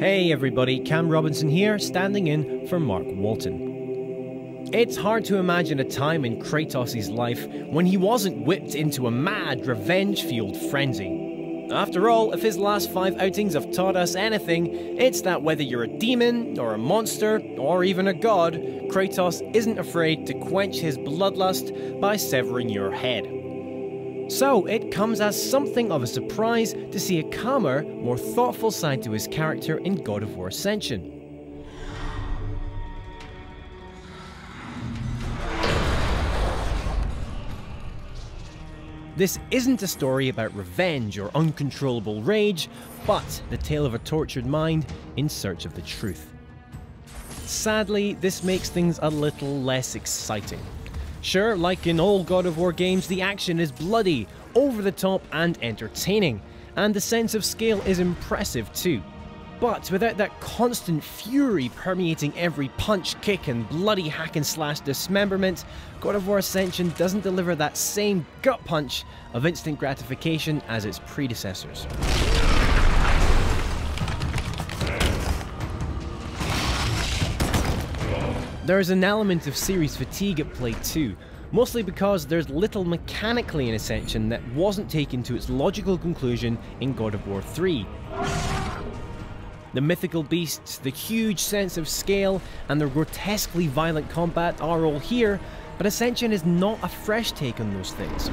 Hey everybody, Cam Robinson here, standing in for Mark Walton. It's hard to imagine a time in Kratos' life when he wasn't whipped into a mad, revenge-fueled frenzy. After all, if his last 5 outings have taught us anything, it's that whether you're a demon, or a monster, or even a god, Kratos isn't afraid to quench his bloodlust by severing your head. So, it comes as something of a surprise to see a calmer, more thoughtful side to his character in God of War Ascension. This isn't a story about revenge or uncontrollable rage, but the tale of a tortured mind in search of the truth. Sadly, this makes things a little less exciting. Sure, like in all God of War games, the action is bloody, over the top and entertaining, and the sense of scale is impressive too. But without that constant fury permeating every punch, kick and bloody hack and slash dismemberment, God of War Ascension doesn't deliver that same gut punch of instant gratification as its predecessors. There's an element of series fatigue at play too, mostly because there's little mechanically in Ascension that wasn't taken to its logical conclusion in God of War 3. The mythical beasts, the huge sense of scale, and the grotesquely violent combat are all here, but Ascension is not a fresh take on those things.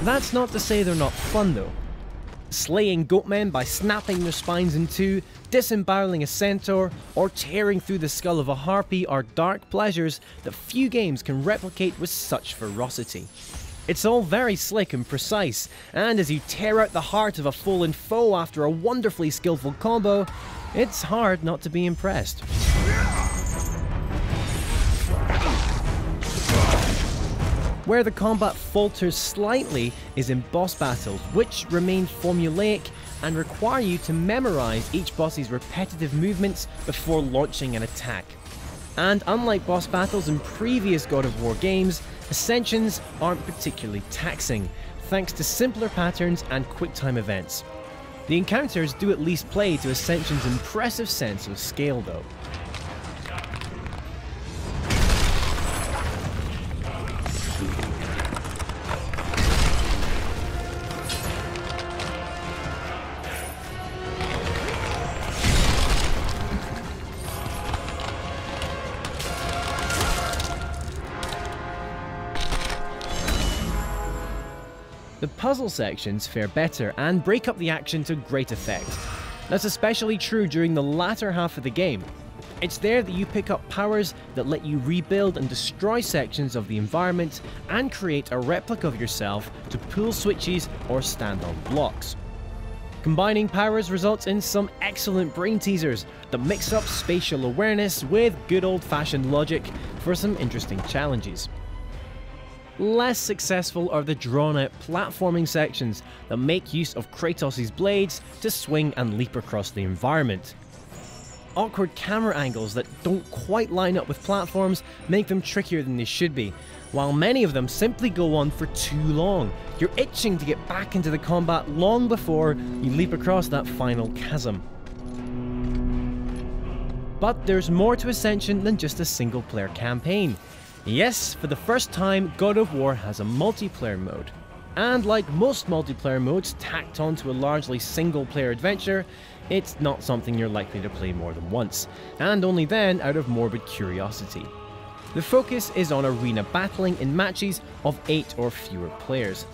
That's not to say they're not fun though. Slaying goatmen by snapping their spines in two, disemboweling a centaur, or tearing through the skull of a harpy are dark pleasures that few games can replicate with such ferocity. It's all very slick and precise, and as you tear out the heart of a fallen foe after a wonderfully skillful combo, it's hard not to be impressed. Where the combat falters slightly is in boss battles, which remain formulaic and require you to memorize each boss's repetitive movements before launching an attack. And unlike boss battles in previous God of War games, Ascensions aren't particularly taxing, thanks to simpler patterns and quick-time events. The encounters do at least play to Ascension's impressive sense of scale though. The puzzle sections fare better and break up the action to great effect. That's especially true during the latter half of the game. It's there that you pick up powers that let you rebuild and destroy sections of the environment and create a replica of yourself to pull switches or stand on blocks. Combining powers results in some excellent brain teasers that mix up spatial awareness with good old-fashioned logic for some interesting challenges. Less successful are the drawn-out platforming sections that make use of Kratos' blades to swing and leap across the environment. Awkward camera angles that don't quite line up with platforms make them trickier than they should be, while many of them simply go on for too long. You're itching to get back into the combat long before you leap across that final chasm. But there's more to Ascension than just a single-player campaign. Yes, for the first time, God of War has a multiplayer mode. And like most multiplayer modes tacked onto a largely single-player adventure, it's not something you're likely to play more than once, and only then out of morbid curiosity. The focus is on arena battling in matches of 8 or fewer players.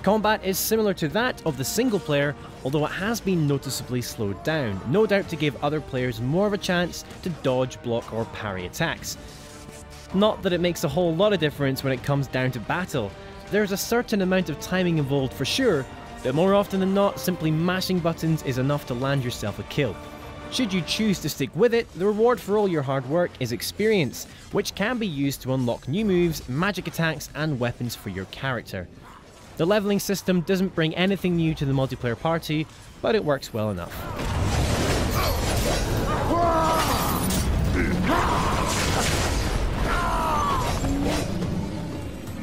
Combat is similar to that of the single player, although it has been noticeably slowed down, no doubt to give other players more of a chance to dodge, block or parry attacks. Not that it makes a whole lot of difference when it comes down to battle. There's a certain amount of timing involved for sure, but more often than not, simply mashing buttons is enough to land yourself a kill. Should you choose to stick with it, the reward for all your hard work is experience, which can be used to unlock new moves, magic attacks and weapons for your character. The leveling system doesn't bring anything new to the multiplayer party, but it works well enough.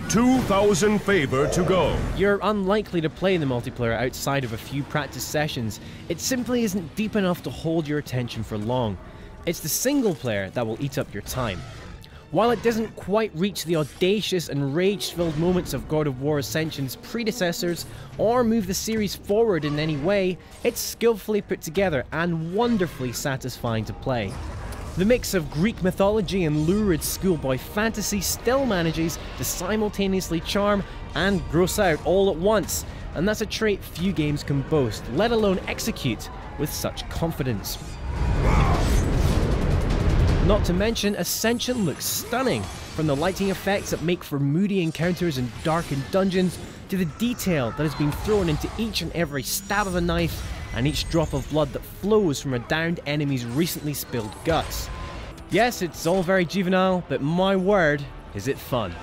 2,000 favor to go. You're unlikely to play the multiplayer outside of a few practice sessions. It simply isn't deep enough to hold your attention for long. It's the single player that will eat up your time. While it doesn't quite reach the audacious and rage-filled moments of God of War Ascension's predecessors, or move the series forward in any way, it's skillfully put together and wonderfully satisfying to play. The mix of Greek mythology and lurid schoolboy fantasy still manages to simultaneously charm and gross out all at once, and that's a trait few games can boast, let alone execute with such confidence. Not to mention, Ascension looks stunning, from the lighting effects that make for moody encounters in darkened dungeons, to the detail that has been thrown into each and every stab of a knife and each drop of blood that flows from a downed enemy's recently spilled guts. Yes, it's all very juvenile, but my word, is it fun.